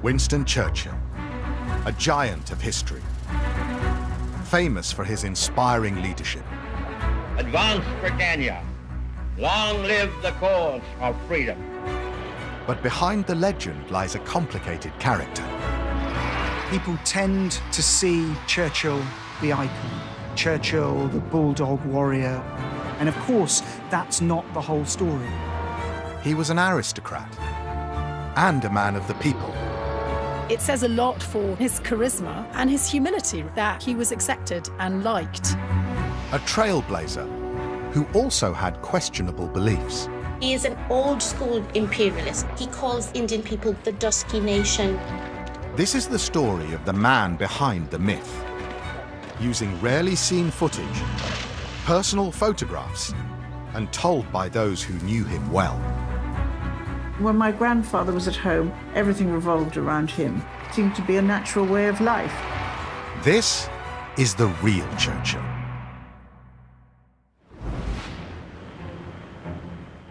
Winston Churchill, a giant of history, famous for his inspiring leadership. Advance, Britannia! Long live the cause of freedom! But behind the legend lies a complicated character. People tend to see Churchill, the icon, Churchill, the bulldog warrior, and of course, that's not the whole story. He was an aristocrat and a man of the people. It says a lot for his charisma and his humility that he was accepted and liked. A trailblazer who also had questionable beliefs. He is an old-school imperialist. He calls Indian people the dusky nation. This is the story of the man behind the myth, using rarely seen footage, personal photographs, and told by those who knew him well. When my grandfather was at home, everything revolved around him. It seemed to be a natural way of life. This is the real Churchill.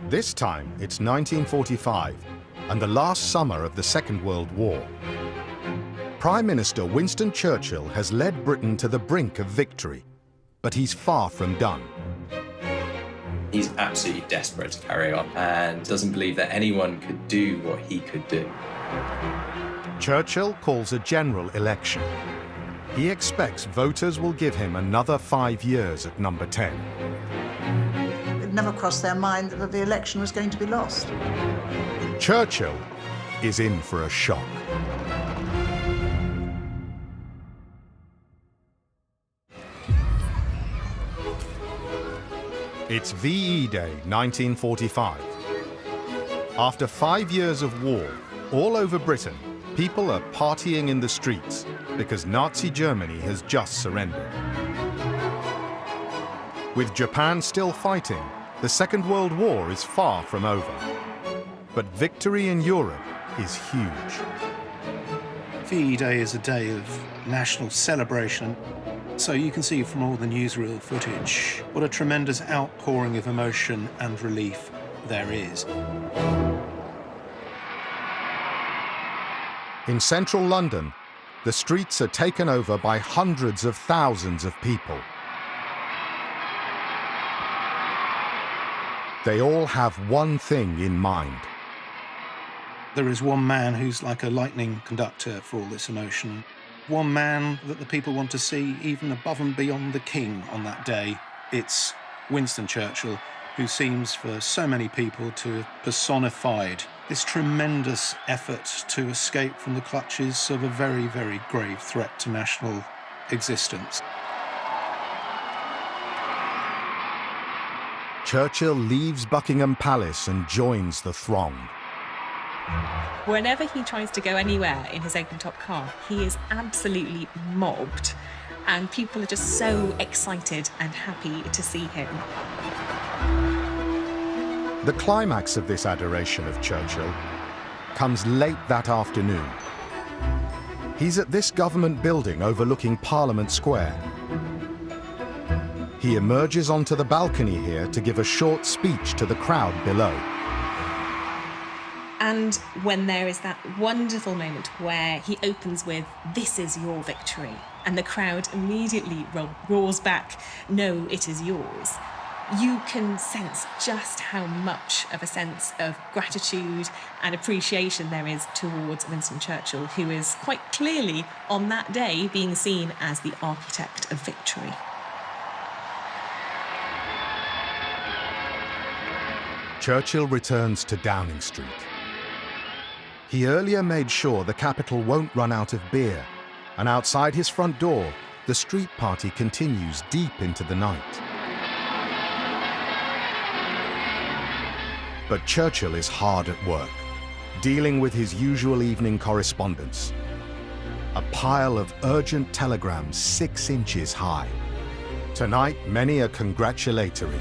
This time, it's 1945, and the last summer of the Second World War. Prime Minister Winston Churchill has led Britain to the brink of victory, but he's far from done. He's absolutely desperate to carry on and doesn't believe that anyone could do what he could do. Churchill calls a general election. He expects voters will give him another 5 years at number 10. It never crossed their mind that the election was going to be lost. Churchill is in for a shock. It's VE Day 1945. After 5 years of war, all over Britain, people are partying in the streets because Nazi Germany has just surrendered. With Japan still fighting, the Second World War is far from over. But victory in Europe is huge. VE Day is a day of national celebration. So you can see from all the newsreel footage what a tremendous outpouring of emotion and relief there is. In central London, the streets are taken over by hundreds of thousands of people. They all have one thing in mind. There is one man who's like a lightning conductor for all this emotion. One man that the people want to see even above and beyond the king on that day. It's Winston Churchill, who seems for so many people to have personified this tremendous effort to escape from the clutches of a very, very grave threat to national existence. Churchill leaves Buckingham Palace and joins the throng. Whenever he tries to go anywhere in his open-top car, he is absolutely mobbed, and people are just so excited and happy to see him. The climax of this adoration of Churchill comes late that afternoon. He's at this government building overlooking Parliament Square. He emerges onto the balcony here to give a short speech to the crowd below. And when there is that wonderful moment where he opens with, "This is your victory," and the crowd immediately roars back, "No, it is yours," you can sense just how much of a sense of gratitude and appreciation there is towards Winston Churchill, who is quite clearly on that day being seen as the architect of victory. Churchill returns to Downing Street. He earlier made sure the capital won't run out of beer, and outside his front door, the street party continues deep into the night. But Churchill is hard at work, dealing with his usual evening correspondence. A pile of urgent telegrams 6 inches high. Tonight, many are congratulatory.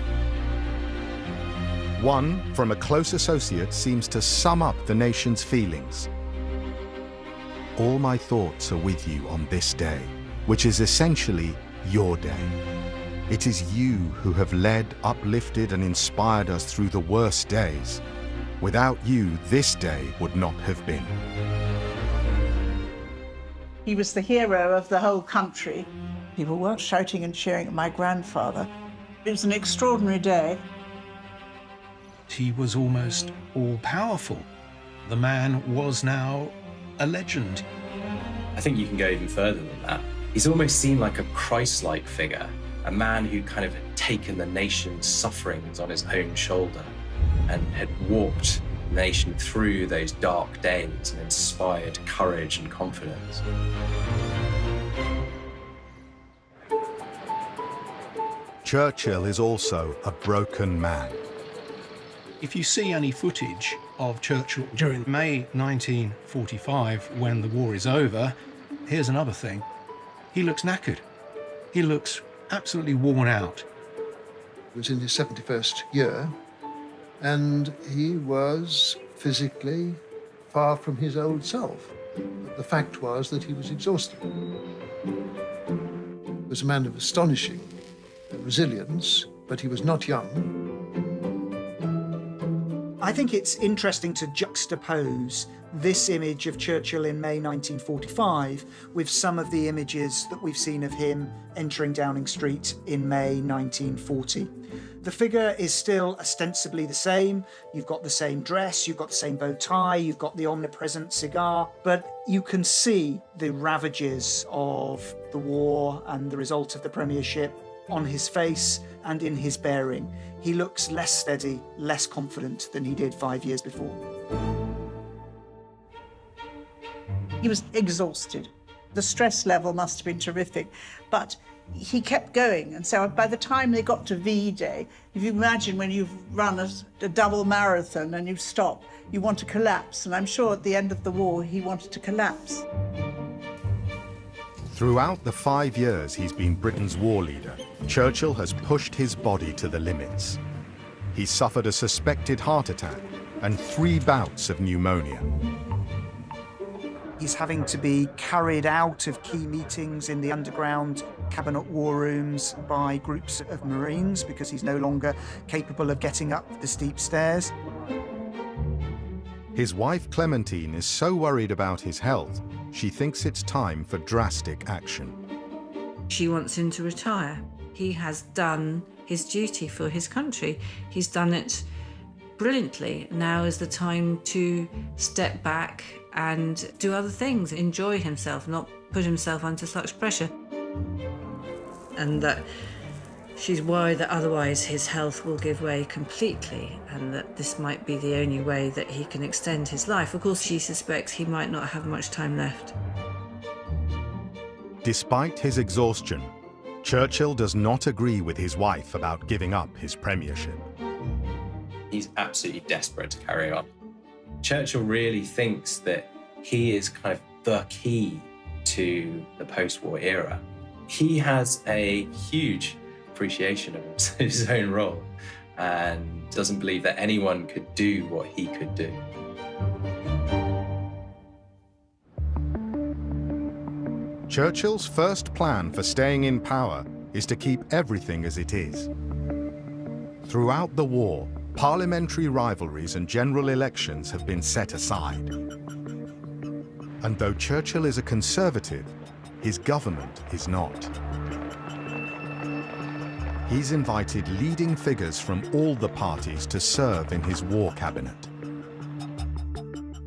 One, from a close associate, seems to sum up the nation's feelings. All my thoughts are with you on this day, which is essentially your day. It is you who have led, uplifted, and inspired us through the worst days. Without you, this day would not have been. He was the hero of the whole country. People were shouting and cheering at my grandfather. It was an extraordinary day. He was almost all-powerful. The man was now a legend. I think you can go even further than that. He's almost seen like a Christ-like figure, a man who kind of had taken the nation's sufferings on his own shoulder and had walked the nation through those dark days and inspired courage and confidence. Churchill is also a broken man. If you see any footage of Churchill during May 1945, when the war is over, here's another thing. He looks knackered. He looks absolutely worn out. He was in his 71st year, and he was physically far from his old self. The fact was that he was exhausted. He was a man of astonishing resilience, but he was not young. I think it's interesting to juxtapose this image of Churchill in May 1945 with some of the images that we've seen of him entering Downing Street in May 1940. The figure is still ostensibly the same. You've got the same dress, you've got the same bow tie, you've got the omnipresent cigar, but you can see the ravages of the war and the result of the premiership on his face and in his bearing. He looks less steady, less confident than he did 5 years before. He was exhausted. The stress level must have been terrific, but he kept going. And so by the time they got to V-Day, if you imagine when you've run a double marathon and you stop, you want to collapse. And I'm sure at the end of the war, he wanted to collapse. Throughout the 5 years he's been Britain's war leader, Churchill has pushed his body to the limits. He suffered a suspected heart attack and 3 bouts of pneumonia. He's having to be carried out of key meetings in the underground cabinet war rooms by groups of Marines because he's no longer capable of getting up the steep stairs. His wife Clementine is so worried about his health, she thinks it's time for drastic action. She wants him to retire. He has done his duty for his country. He's done it brilliantly. Now is the time to step back and do other things, enjoy himself, not put himself under such pressure. And that she's worried that otherwise his health will give way completely and that this might be the only way that he can extend his life. Of course, she suspects he might not have much time left. Despite his exhaustion, Churchill does not agree with his wife about giving up his premiership. He's absolutely desperate to carry on. Churchill really thinks that he is kind of the key to the post-war era. He has a huge appreciation of his own role and doesn't believe that anyone could do what he could do. Churchill's first plan for staying in power is to keep everything as it is. Throughout the war, parliamentary rivalries and general elections have been set aside. And though Churchill is a conservative, his government is not. He's invited leading figures from all the parties to serve in his war cabinet.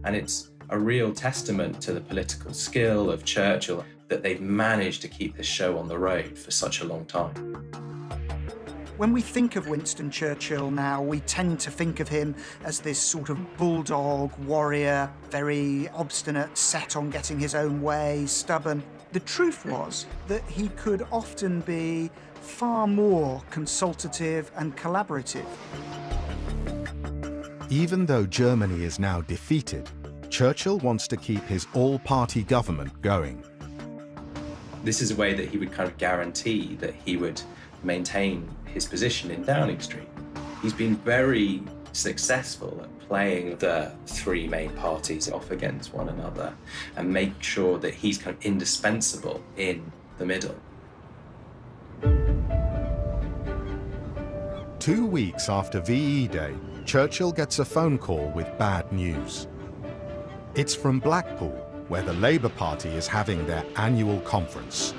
And it's a real testament to the political skill of Churchill that they've managed to keep this show on the road for such a long time. When we think of Winston Churchill now, we tend to think of him as this sort of bulldog warrior, very obstinate, set on getting his own way, stubborn. The truth was that he could often be far more consultative and collaborative. Even though Germany is now defeated, Churchill wants to keep his all-party government going. This is a way that he would kind of guarantee that he would maintain his position in Downing Street. He's been very successful at playing the 3 main parties off against one another and make sure that he's kind of indispensable in the middle. 2 weeks after VE Day, Churchill gets a phone call with bad news. It's from Blackpool, where the Labour Party is having their annual conference.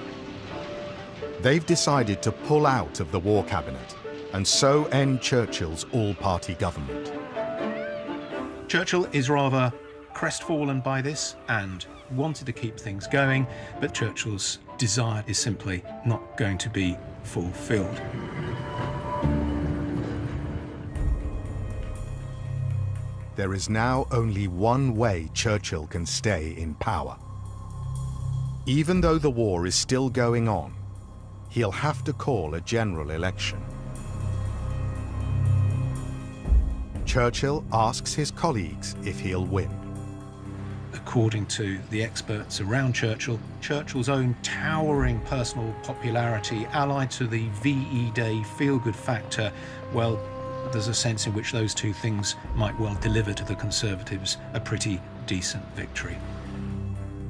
They've decided to pull out of the War Cabinet and so end Churchill's all-party government. Churchill is rather crestfallen by this and wanted to keep things going, but Churchill's desire is simply not going to be fulfilled. There is now only one way Churchill can stay in power. Even though the war is still going on, he'll have to call a general election. Churchill asks his colleagues if he'll win. According to the experts around Churchill, Churchill's own towering personal popularity, allied to the VE Day feel-good factor, well, there's a sense in which those two things might well deliver to the Conservatives a pretty decent victory.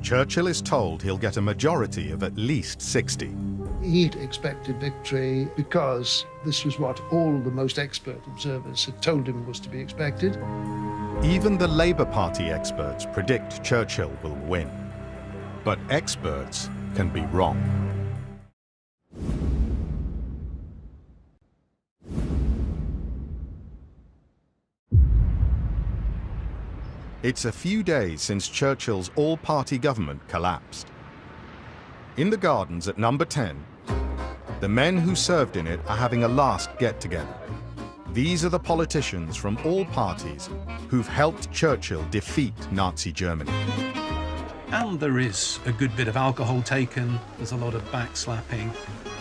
Churchill is told he'll get a majority of at least 60. He'd expected victory because this was what all the most expert observers had told him was to be expected. Even the Labour Party experts predict Churchill will win. But experts can be wrong. It's a few days since Churchill's all-party government collapsed. In the gardens at number 10, the men who served in it are having a last get-together. These are the politicians from all parties who've helped Churchill defeat Nazi Germany. And there is a good bit of alcohol taken, there's a lot of backslapping,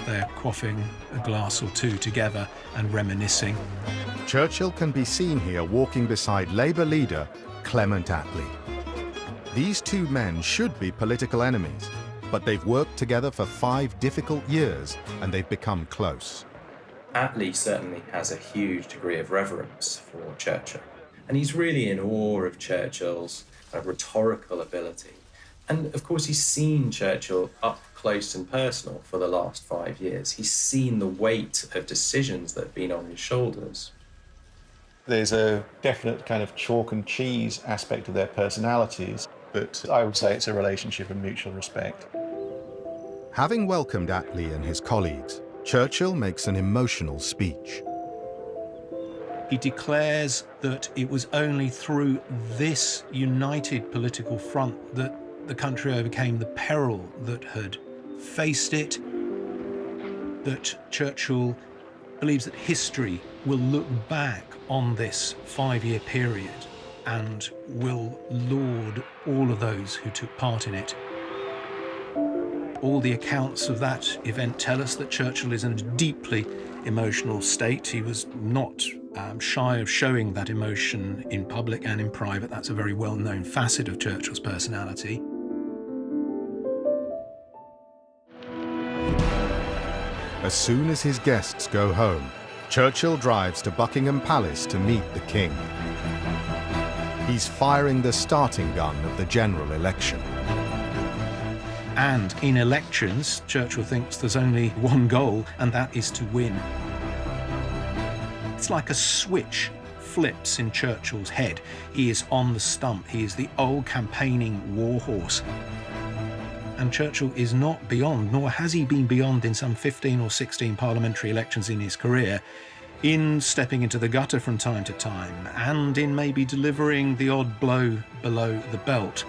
they're quaffing a glass or two together and reminiscing. Churchill can be seen here walking beside Labour leader Clement Attlee. These two men should be political enemies, but they've worked together for 5 difficult years and they've become close. Attlee certainly has a huge degree of reverence for Churchill, and he's really in awe of Churchill's rhetorical ability. And of course, he's seen Churchill up close and personal for the last 5 years. He's seen the weight of decisions that have been on his shoulders. There's a definite kind of chalk and cheese aspect of their personalities, but I would say it's a relationship of mutual respect. Having welcomed Attlee and his colleagues, Churchill makes an emotional speech. He declares that it was only through this united political front that the country overcame the peril that had faced it, that Churchill believes that history will look back on this 5-year period and will laud all of those who took part in it. All the accounts of that event tell us that Churchill is in a deeply emotional state. He was not shy of showing that emotion in public and in private. That's a very well-known facet of Churchill's personality. As soon as his guests go home, Churchill drives to Buckingham Palace to meet the king. He's firing the starting gun of the general election. And in elections, Churchill thinks there's only one goal, and that is to win. It's like a switch flips in Churchill's head. He is on the stump. He is the old campaigning warhorse. And Churchill is not beyond, nor has he been beyond in some 15 or 16 parliamentary elections in his career, in stepping into the gutter from time to time, and in maybe delivering the odd blow below the belt.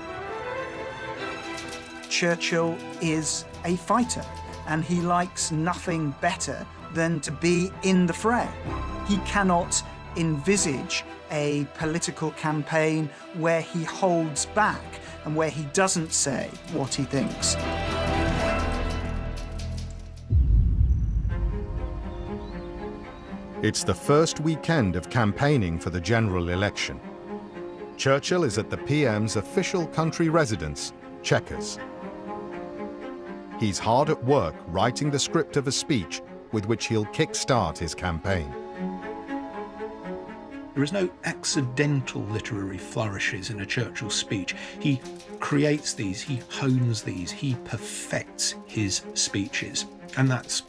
Churchill is a fighter, and he likes nothing better than to be in the fray. He cannot envisage a political campaign where he holds back and where he doesn't say what he thinks. It's the first weekend of campaigning for the general election. Churchill is at the PM's official country residence, Chequers. He's hard at work writing the script of a speech with which he'll kick-start his campaign. There is no accidental literary flourishes in a Churchill speech. He creates these, he hones these, he perfects his speeches. And that's,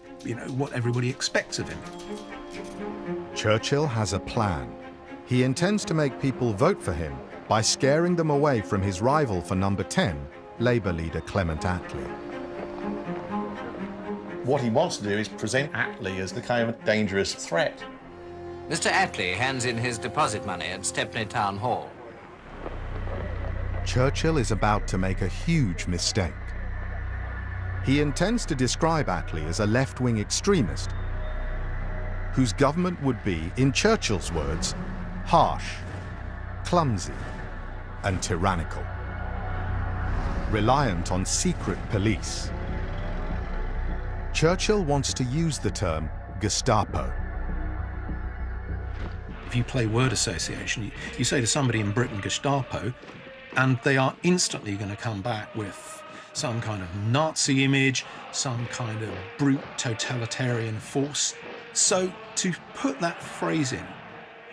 what everybody expects of him. Churchill has a plan. He intends to make people vote for him by scaring them away from his rival for number 10, Labour leader Clement Attlee. What he wants to do is present Attlee as the kind of dangerous threat. Mr. Attlee hands in his deposit money at Stepney Town Hall. Churchill is about to make a huge mistake. He intends to describe Attlee as a left-wing extremist whose government would be, in Churchill's words, harsh, clumsy, and tyrannical, reliant on secret police. Churchill wants to use the term Gestapo. If you play word association, you say to somebody in Britain Gestapo, and they are instantly going to come back with some kind of Nazi image, some kind of brute totalitarian force. So to put that phrase in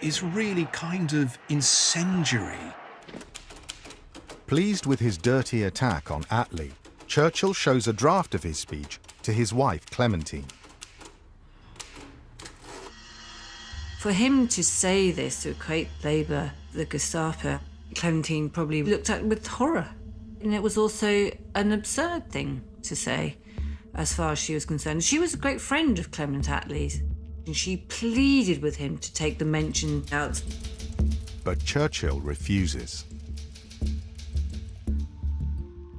is really kind of incendiary. Pleased with his dirty attack on Attlee, Churchill shows a draft of his speech to his wife Clementine. For him to say this, to equate Labour, the Gestapo, Clementine probably looked at with horror. And it was also an absurd thing to say, as far as she was concerned. She was a great friend of Clement Attlee's, and she pleaded with him to take the mention out. But Churchill refuses.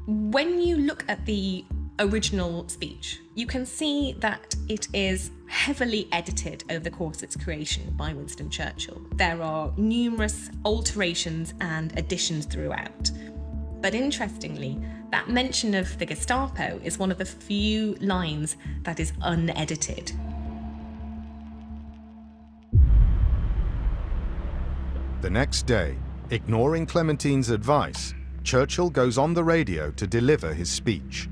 When you look at the original speech, you can see that it is heavily edited over the course of its creation by Winston Churchill. There are numerous alterations and additions throughout. But interestingly, that mention of the Gestapo is one of the few lines that is unedited. The next day, ignoring Clementine's advice, Churchill goes on the radio to deliver his speech.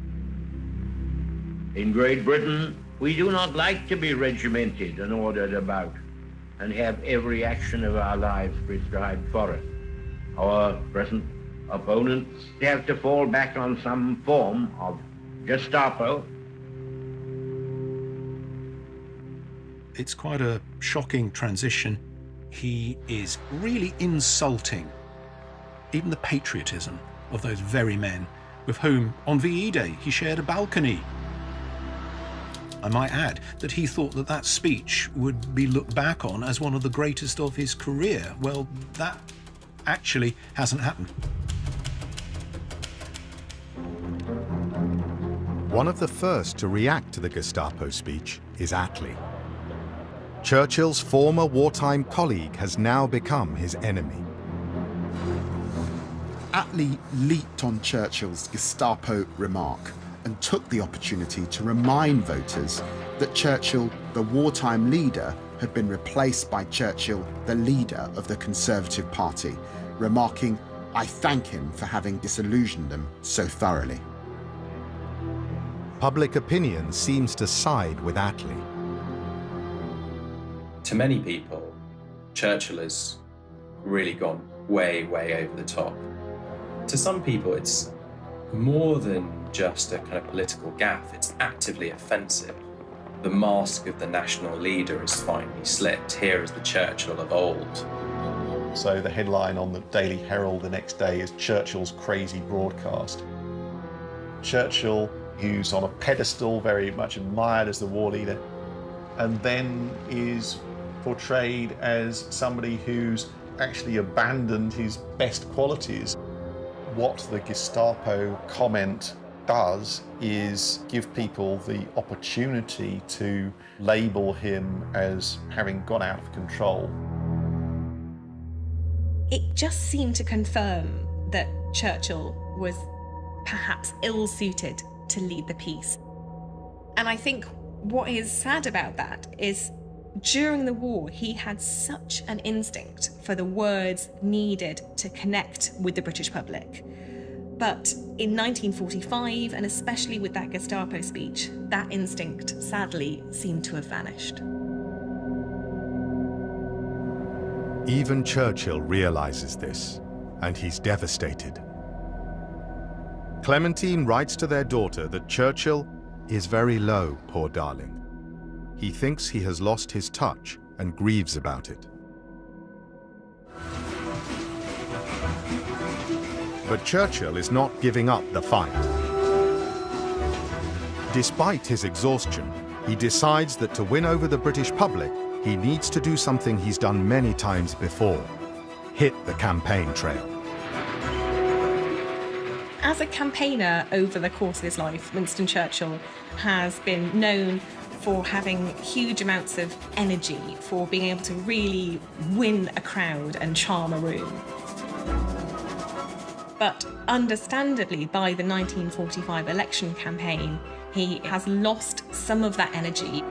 In Great Britain, we do not like to be regimented and ordered about and have every action of our lives prescribed for us. Our present opponents have to fall back on some form of Gestapo. It's quite a shocking transition. He is really insulting even the patriotism of those very men with whom, on VE Day, he shared a balcony. I might add that he thought that that speech would be looked back on as one of the greatest of his career. Well, that actually hasn't happened. One of the first to react to the Gestapo speech is Attlee. Churchill's former wartime colleague has now become his enemy. Attlee leaped on Churchill's Gestapo remark and took the opportunity to remind voters that Churchill, the wartime leader, had been replaced by Churchill, the leader of the Conservative Party, remarking, "I thank him for having disillusioned them so thoroughly." Public opinion seems to side with Attlee. To many people, Churchill has really gone way, way over the top. To some people, it's more than just a kind of political gaffe, it's actively offensive. The mask of the national leader is finally slipped. Here is the Churchill of old. So the headline on the Daily Herald the next day is Churchill's crazy broadcast. Churchill, who's on a pedestal, very much admired as the war leader, and then is portrayed as somebody who's actually abandoned his best qualities. What the Gestapo comment does is give people the opportunity to label him as having gone out of control. It just seemed to confirm that Churchill was perhaps ill-suited to lead the peace. And I think what is sad about that is during the war, he had such an instinct for the words needed to connect with the British public. But in 1945, and especially with that Gestapo speech, that instinct sadly seemed to have vanished. Even Churchill realizes this, and he's devastated. Clementine writes to their daughter that Churchill is very low, poor darling. He thinks he has lost his touch and grieves about it. But Churchill is not giving up the fight. Despite his exhaustion, he decides that to win over the British public, he needs to do something he's done many times before: hit the campaign trail. As a campaigner over the course of his life, Winston Churchill has been known for having huge amounts of energy, for being able to really win a crowd and charm a room. But understandably, by the 1945 election campaign, he has lost some of that energy.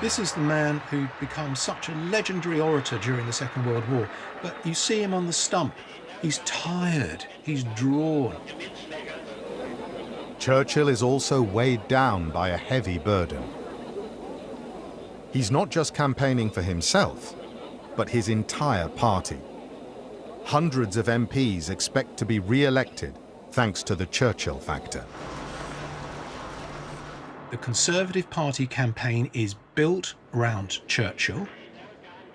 This is the man who becomes such a legendary orator during the Second World War, but you see him on the stump. He's tired, he's drawn. Churchill is also weighed down by a heavy burden. He's not just campaigning for himself, but his entire party. Hundreds of MPs expect to be re-elected thanks to the Churchill factor. The Conservative Party campaign is built around Churchill,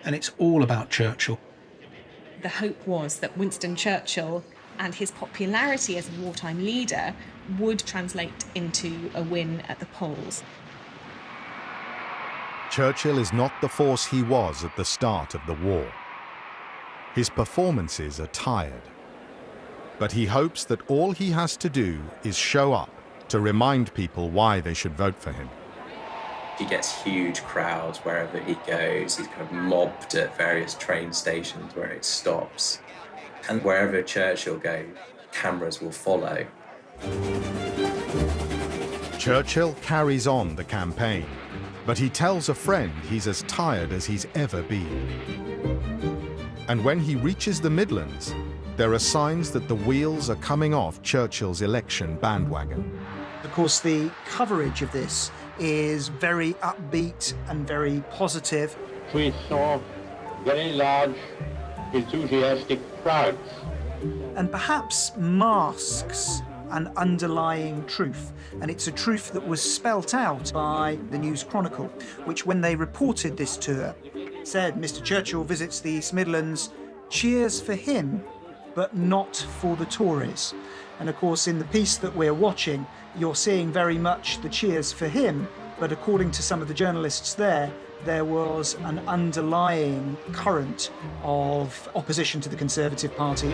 and it's all about Churchill. The hope was that Winston Churchill and his popularity as a wartime leader would translate into a win at the polls. Churchill is not the force he was at the start of the war. His performances are tired, but he hopes that all he has to do is show up to remind people why they should vote for him. He gets huge crowds wherever he goes. He's kind of mobbed at various train stations where it stops. And wherever Churchill goes, cameras will follow. Churchill carries on the campaign, but he tells a friend he's as tired as he's ever been. And when he reaches the Midlands, there are signs that the wheels are coming off Churchill's election bandwagon. Of course, the coverage of this is very upbeat and very positive. We saw very large, enthusiastic crowds. And perhaps masks an underlying truth. And it's a truth that was spelt out by the News Chronicle, which when they reported this tour, said Mr. Churchill visits the East Midlands, cheers for him, but not for the Tories. And of course, in the piece that we're watching, you're seeing very much the cheers for him, but according to some of the journalists there was an underlying current of opposition to the Conservative Party.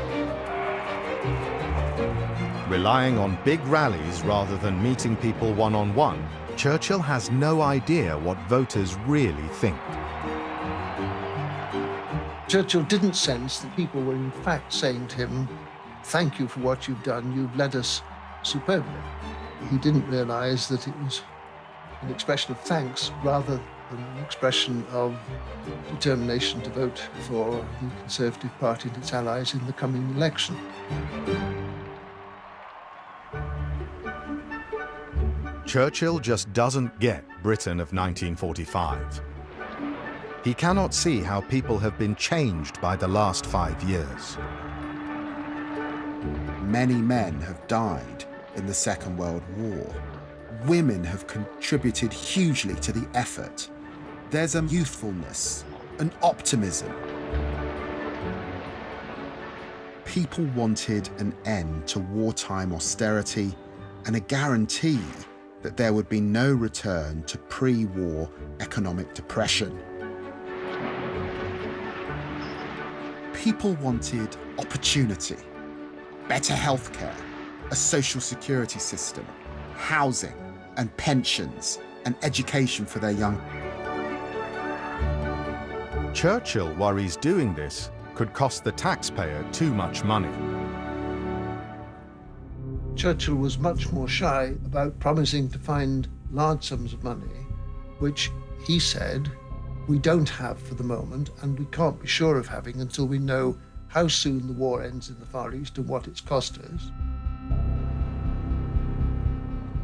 Relying on big rallies rather than meeting people one-on-one, Churchill has no idea what voters really think. Churchill didn't sense that people were in fact saying to him, "Thank you for what you've done, you've led us superbly." He didn't realise that it was an expression of thanks rather than an expression of determination to vote for the Conservative Party and its allies in the coming election. Churchill just doesn't get Britain of 1945. He cannot see how people have been changed by the last 5 years. Many men have died in the Second World War. Women have contributed hugely to the effort. There's a youthfulness, an optimism. People wanted an end to wartime austerity and a guarantee that there would be no return to pre-war economic depression. People wanted opportunity, better healthcare, a social security system, housing and pensions, and education for their young. Churchill worries doing this could cost the taxpayer too much money. Churchill was much more shy about promising to find large sums of money, which he said we don't have for the moment, and we can't be sure of having until we know how soon the war ends in the Far East and what it's cost us.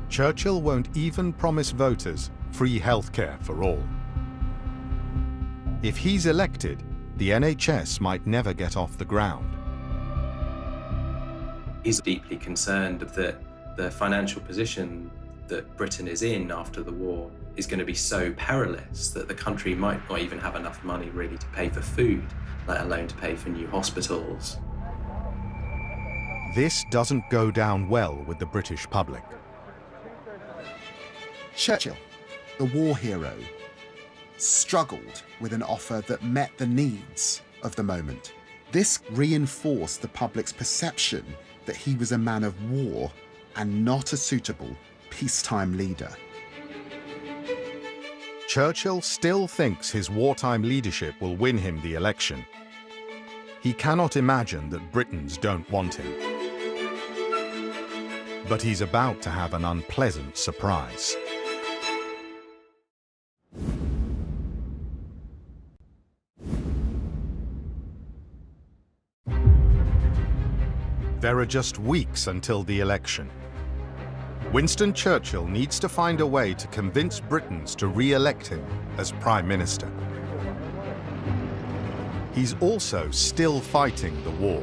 Churchill won't even promise voters free healthcare for all. If he's elected, the NHS might never get off the ground. He's deeply concerned that the financial position that Britain is in after the war is going to be so perilous that the country might not even have enough money really to pay for food, let alone to pay for new hospitals. This doesn't go down well with the British public. Churchill, the war hero, struggled with an offer that met the needs of the moment. This reinforced the public's perception that he was a man of war and not a suitable peacetime leader. Churchill still thinks his wartime leadership will win him the election. He cannot imagine that Britons don't want him. But he's about to have an unpleasant surprise. There are just weeks until the election. Winston Churchill needs to find a way to convince Britons to re-elect him as Prime Minister. He's also still fighting the war.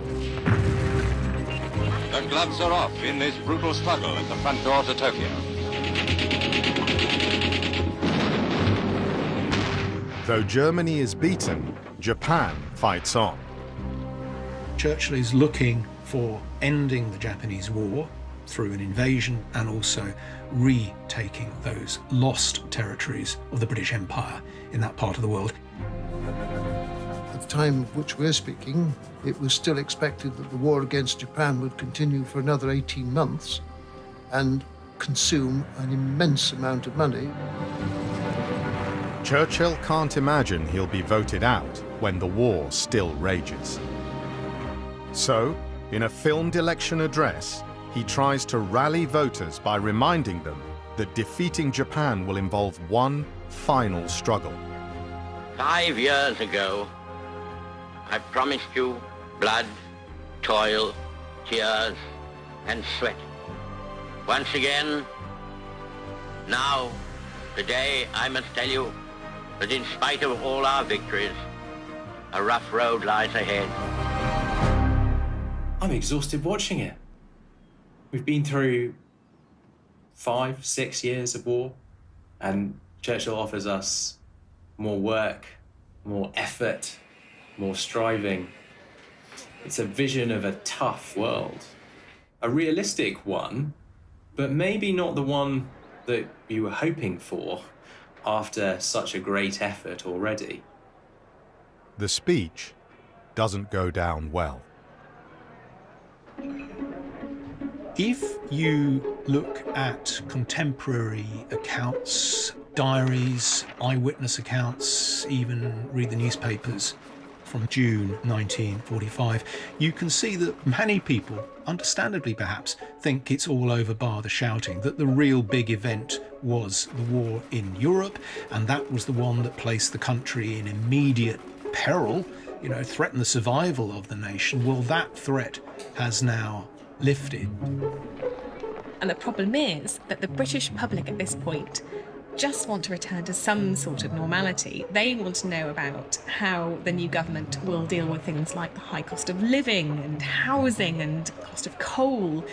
The gloves are off in this brutal struggle at the front door to Tokyo. Though Germany is beaten, Japan fights on. Churchill is looking for ending the Japanese war through an invasion and also retaking those lost territories of the British Empire in that part of the world. At the time of which we're speaking, it was still expected that the war against Japan would continue for another 18 months and consume an immense amount of money. Churchill can't imagine he'll be voted out when the war still rages. So, in a filmed election address, he tries to rally voters by reminding them that defeating Japan will involve one final struggle. 5 years ago, I promised you blood, toil, tears, and sweat. Once again, now, today, I must tell you that in spite of all our victories, a rough road lies ahead. I'm exhausted watching it. We've been through 5-6 years of war, and Churchill offers us more work, more effort, more striving. It's a vision of a tough world, a realistic one, but maybe not the one that you were hoping for after such a great effort already. The speech doesn't go down well. If you look at contemporary accounts, diaries, eyewitness accounts, even read the newspapers from June 1945, you can see that many people, understandably perhaps, think it's all over bar the shouting, that the real big event was the war in Europe, and that was the one that placed the country in immediate peril, threatened the survival of the nation. Well, that threat has now lifted. And the problem is that the British public at this point just want to return to some sort of normality. They want to know about how the new government will deal with things like the high cost of living and housing and cost of coal.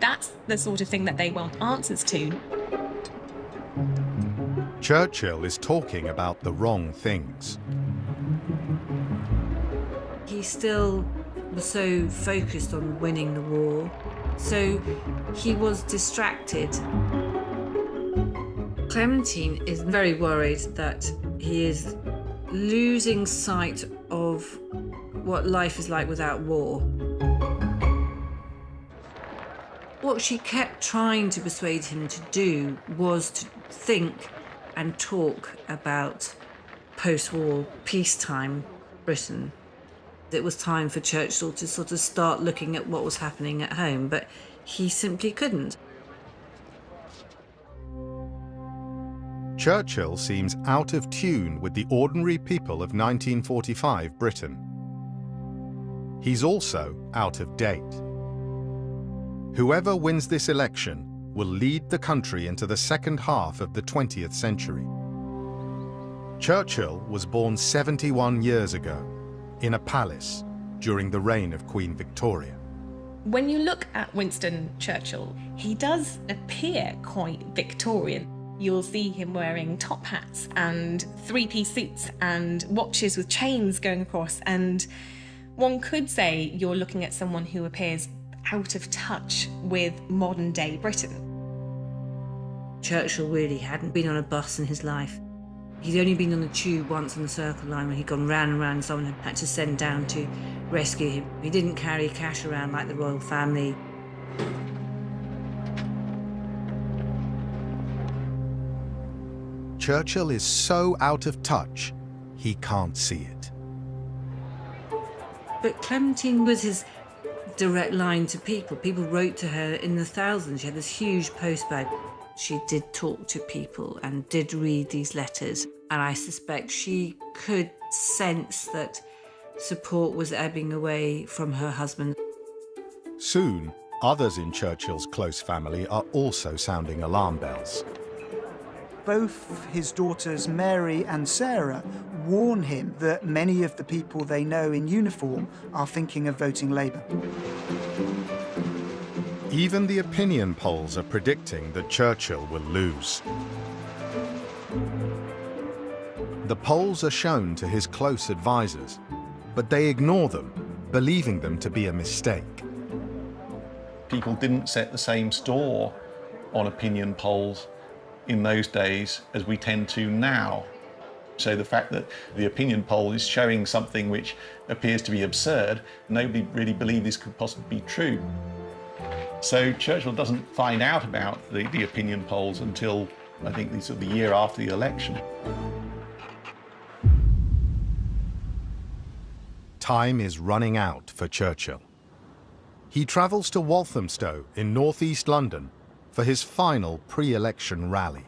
That's the sort of thing that they want answers to. Churchill is talking about the wrong things. He still was so focused on winning the war, so he was distracted. Clementine is very worried that he is losing sight of what life is like without war. What she kept trying to persuade him to do was to think and talk about post-war peacetime Britain. It was time for Churchill to sort of start looking at what was happening at home, but he simply couldn't. Churchill seems out of tune with the ordinary people of 1945 Britain. He's also out of date. Whoever wins this election will lead the country into the second half of the 20th century. Churchill was born 71 years ago in a palace during the reign of Queen Victoria. When you look at Winston Churchill, he does appear quite Victorian. You'll see him wearing top hats and three-piece suits and watches with chains going across, and one could say you're looking at someone who appears out of touch with modern-day Britain. Churchill really hadn't been on a bus in his life. He'd only been on the tube once on the Circle Line when he'd gone round and round and someone had to send down to rescue him. He didn't carry cash around like the royal family. Churchill is so out of touch, he can't see it. But Clementine was his direct line to people. People wrote to her in the thousands. She had this huge postbag. She did talk to people and did read these letters. And I suspect she could sense that support was ebbing away from her husband. Soon, others in Churchill's close family are also sounding alarm bells. Both his daughters, Mary and Sarah, warn him that many of the people they know in uniform are thinking of voting Labour. Even the opinion polls are predicting that Churchill will lose. The polls are shown to his close advisers, but they ignore them, believing them to be a mistake. People didn't set the same store on opinion polls in those days as we tend to now. So the fact that the opinion poll is showing something which appears to be absurd, nobody really believed this could possibly be true. So Churchill doesn't find out about the opinion polls until, I think, the year after the election. Time is running out for Churchill. He travels to Walthamstow in northeast London for his final pre-election rally.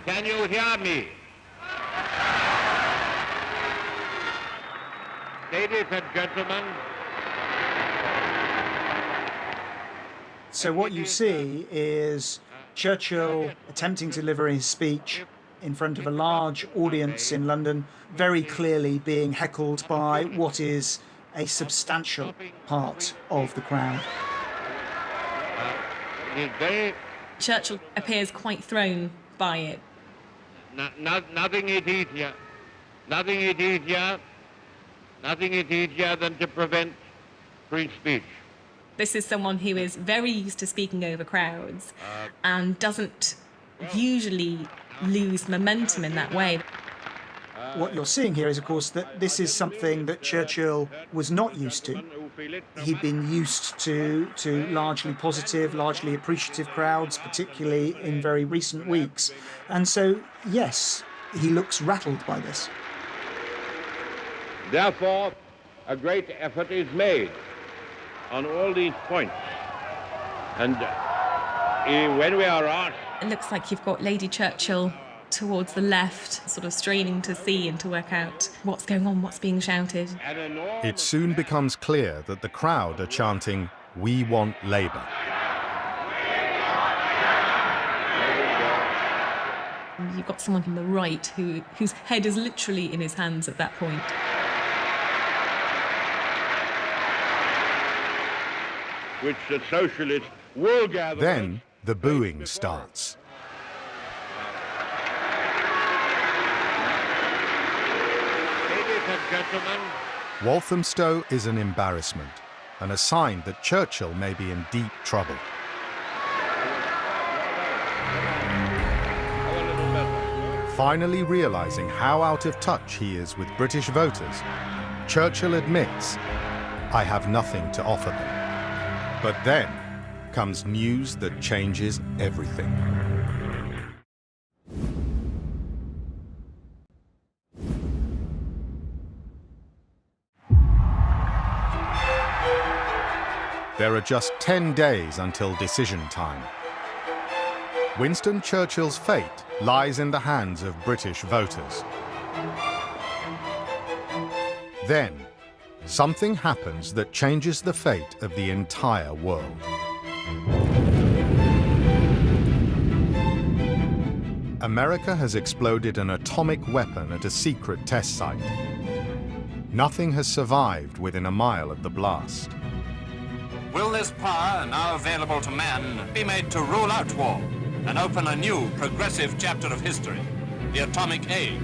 Can you hear me? Ladies and gentlemen. So what you see is Churchill attempting to deliver his speech in front of a large audience in London, very clearly being heckled by what is a substantial part of the crowd. Churchill appears quite thrown by it. Nothing is easier. Nothing is easier. Nothing is easier than to prevent free speech. This is someone who is very used to speaking over crowds and doesn't usually lose momentum in that way. What you're seeing here is, of course, that this is something that Churchill was not used to. He'd been used to largely positive, largely appreciative crowds, particularly in very recent weeks. And so, yes, he looks rattled by this. Therefore, a great effort is made on all these points. And when we are asked... It looks like you've got Lady Churchill towards the left, sort of straining to see and to work out what's going on, what's being shouted. It soon becomes clear that the crowd are chanting, "We want Labour." You've got someone from the right whose head is literally in his hands at that point. Which the socialists will gather. Then the booing starts. Gentlemen. Walthamstow is an embarrassment and a sign that Churchill may be in deep trouble. Finally realizing how out of touch he is with British voters, Churchill admits, "I have nothing to offer them." But then comes news that changes everything. There are just 10 days until decision time. Winston Churchill's fate lies in the hands of British voters. Then, something happens that changes the fate of the entire world. America has exploded an atomic weapon at a secret test site. Nothing has survived within a mile of the blast. Will this power now available to man be made to rule out war and open a new progressive chapter of history, the atomic age?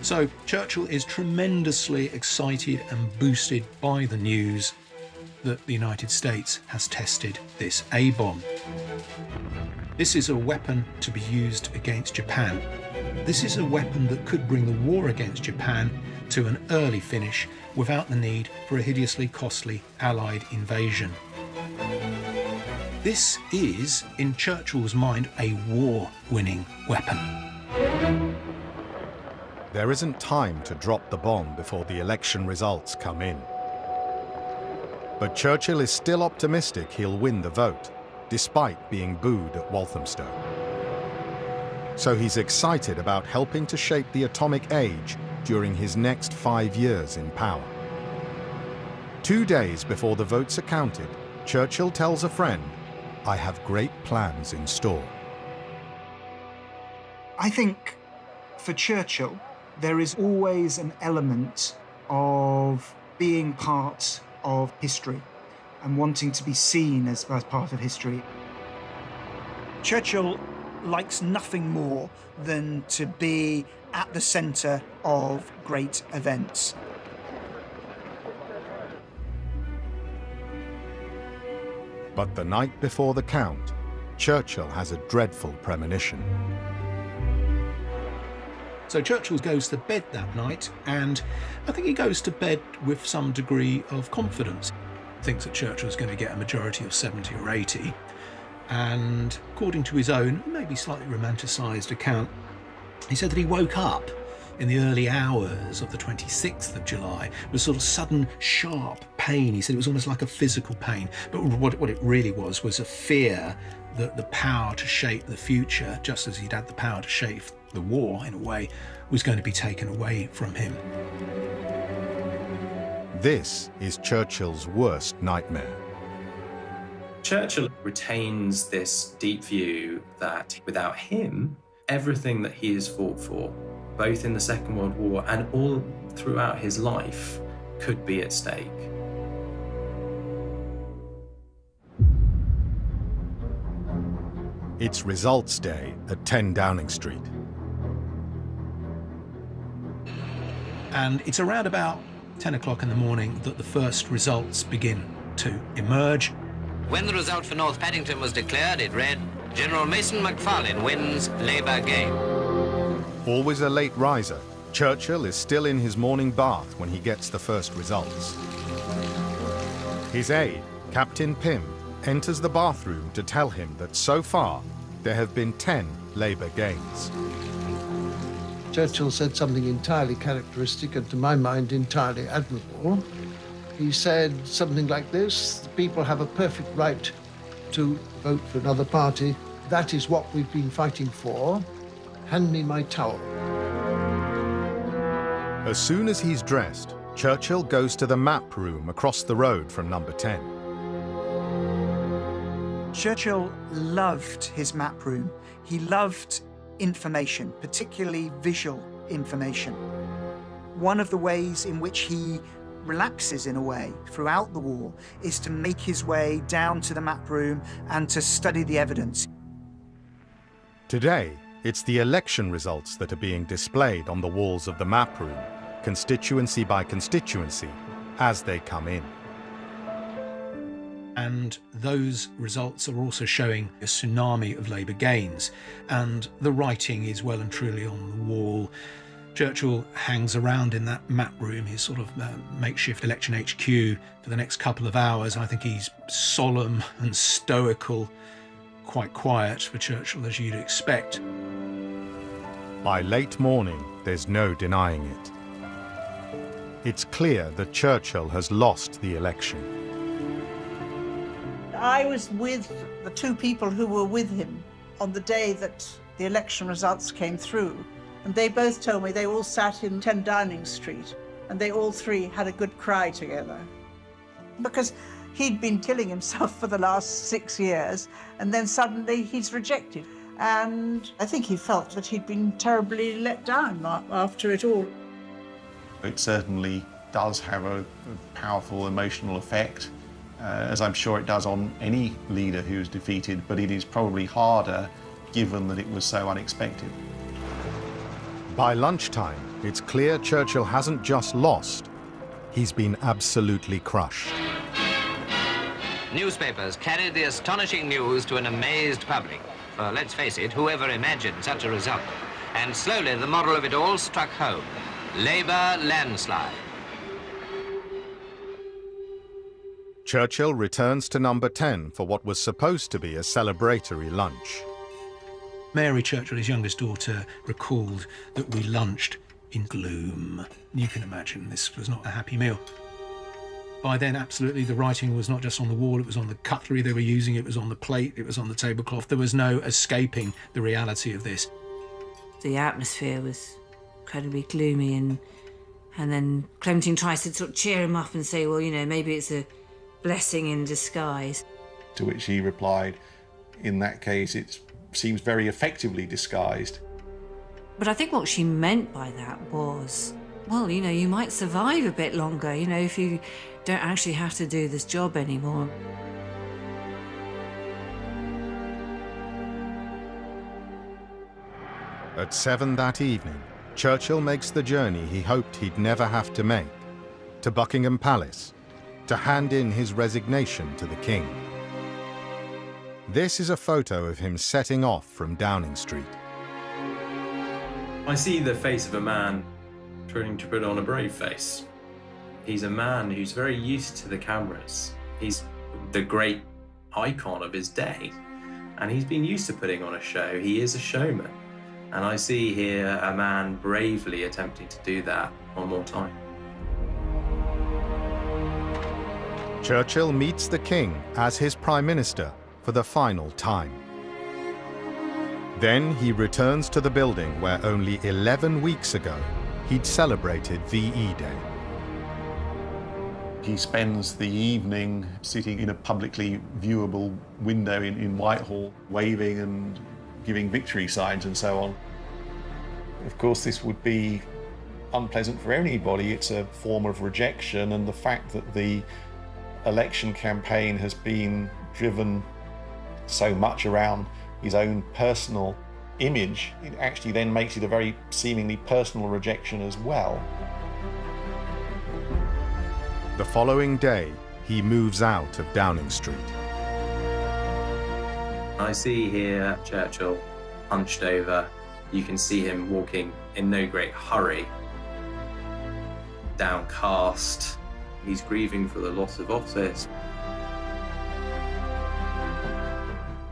So Churchill is tremendously excited and boosted by the news that the United States has tested this A-bomb. This is a weapon to be used against Japan. This is a weapon that could bring the war against Japan to an early finish without the need for a hideously costly Allied invasion. This is, in Churchill's mind, a war-winning weapon. There isn't time to drop the bomb before the election results come in. But Churchill is still optimistic he'll win the vote, despite being booed at Walthamstow. So he's excited about helping to shape the atomic age during his next 5 years in power. 2 days before the votes are counted, Churchill tells a friend, "I have great plans in store." I think for Churchill, there is always an element of being part of history and wanting to be seen as part of history. Churchill likes nothing more than to be at the centre of great events. But the night before the count, Churchill has a dreadful premonition. So Churchill goes to bed that night, and I think he goes to bed with some degree of confidence. Thinks that Churchill's going to get a majority of 70 or 80, and according to his own, maybe slightly romanticised account, he said that he woke up in the early hours of the 26th of July with sort of sudden, sharp pain. He said it was almost like a physical pain, but what it really was a fear that the power to shape the future, just as he'd had the power to shape the war, in a way, was going to be taken away from him. This is Churchill's worst nightmare. Churchill retains this deep view that without him, everything that he has fought for, both in the Second World War and all throughout his life, could be at stake. It's results day at 10 Downing Street. And it's around about 10 o'clock in the morning that the first results begin to emerge. When the result for North Paddington was declared, it read, General Mason McFarlane wins, Labour gain. Always a late riser, Churchill is still in his morning bath when he gets the first results. His aide, Captain Pym, enters the bathroom to tell him that so far there have been 10 Labour gains. Churchill said something entirely characteristic and, to my mind, entirely admirable. He said something like this: the people have a perfect right to vote for another party. That is what we've been fighting for. Hand me my towel. As soon as he's dressed, Churchill goes to the map room across the road from number 10. Churchill loved his map room. He loved information, particularly visual information. One of the ways in which he relaxes, in a way, throughout the war is to make his way down to the map room and to study the evidence. Today, it's the election results that are being displayed on the walls of the map room, constituency by constituency, as they come in. And those results are also showing a tsunami of Labour gains, and the writing is well and truly on the wall. Churchill hangs around in that map room, his sort of makeshift election HQ, for the next couple of hours. I think he's solemn and stoical, quite quiet for Churchill, as you'd expect. By late morning, there's no denying it. It's clear that Churchill has lost the election. I was with the two people who were with him on the day that the election results came through, and they both told me they all sat in 10 Downing Street, and they all three had a good cry together. Because he'd been killing himself for the last 6 years, and then suddenly he's rejected. And I think he felt that he'd been terribly let down after it all. It certainly does have a powerful emotional effect. as I'm sure it does on any leader who's defeated, but it is probably harder given that it was so unexpected. By lunchtime, it's clear Churchill hasn't just lost, he's been absolutely crushed. Newspapers carried the astonishing news to an amazed public. For let's face it, whoever imagined such a result? And slowly the moral of it all struck home. Labour landslide. Churchill returns to number 10 for what was supposed to be a celebratory lunch. Mary Churchill, his youngest daughter, recalled that we lunched in gloom. You can imagine this was not a happy meal. By then, absolutely, the writing was not just on the wall, it was on the cutlery they were using, it was on the plate, it was on the tablecloth. There was no escaping the reality of this. The atmosphere was incredibly gloomy, and then Clementine tries to sort of cheer him up and say, well, you know, maybe it's a blessing in disguise. To which he replied, in that case, it seems very effectively disguised. But I think what she meant by that was, well, you know, you might survive a bit longer, you know, if you don't actually have to do this job anymore. At 7 that evening, Churchill makes the journey he hoped he'd never have to make, to Buckingham Palace, to hand in his resignation to the King. This is a photo of him setting off from Downing Street. I see the face of a man trying to put on a brave face. He's a man who's very used to the cameras. He's the great icon of his day, and he's been used to putting on a show. He is a showman. And I see here a man bravely attempting to do that one more time. Churchill meets the King as his Prime Minister for the final time. Then he returns to the building where only 11 weeks ago he'd celebrated VE Day. He spends the evening sitting in a publicly viewable window in Whitehall, waving and giving victory signs and so on. Of course, this would be unpleasant for anybody. It's a form of rejection, and the fact that the election campaign has been driven so much around his own personal image, it actually then makes it a very seemingly personal rejection as well. The following day, he moves out of Downing Street. I see here Churchill hunched over. You can see him walking in no great hurry, downcast. He's grieving for the loss of office.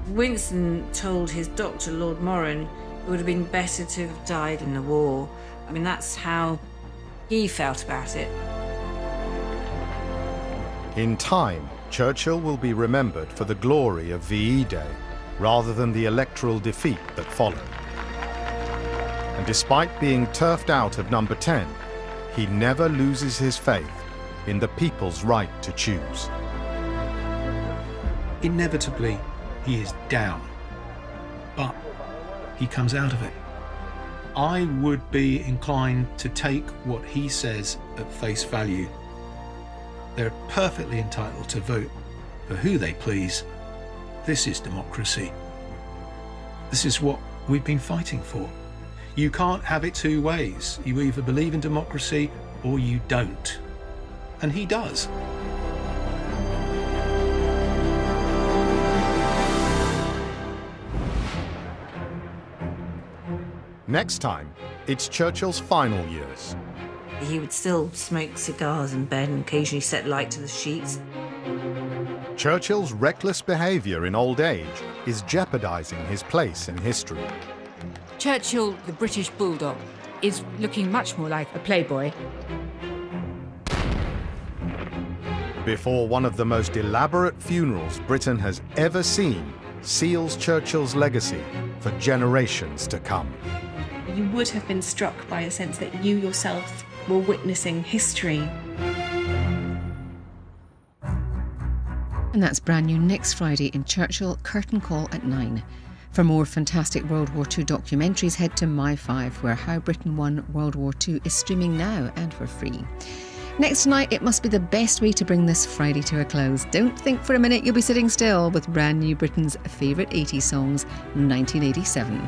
Winston told his doctor, Lord Moran, it would have been better to have died in the war. I mean, that's how he felt about it. In time, Churchill will be remembered for the glory of VE Day, rather than the electoral defeat that followed. And despite being turfed out of number 10, he never loses his faith in the people's right to choose. Inevitably, he is down, but he comes out of it. I would be inclined to take what he says at face value. They're perfectly entitled to vote for who they please. This is democracy. This is what we've been fighting for. You can't have it two ways. You either believe in democracy or you don't. And he does. Next time, it's Churchill's final years. He would still smoke cigars in bed and occasionally set light to the sheets. Churchill's reckless behaviour in old age is jeopardising his place in history. Churchill, the British bulldog, is looking much more like a playboy. Before one of the most elaborate funerals Britain has ever seen seals Churchill's legacy for generations to come. You would have been struck by a sense that you yourself were witnessing history. And that's brand new next Friday in Churchill, curtain call at 9. For more fantastic World War II documentaries, head to My5, where How Britain Won World War II is streaming now and for free. Next tonight, it must be the best way to bring this Friday to a close. Don't think for a minute you'll be sitting still with brand new Britain's favourite 80s songs, 1987.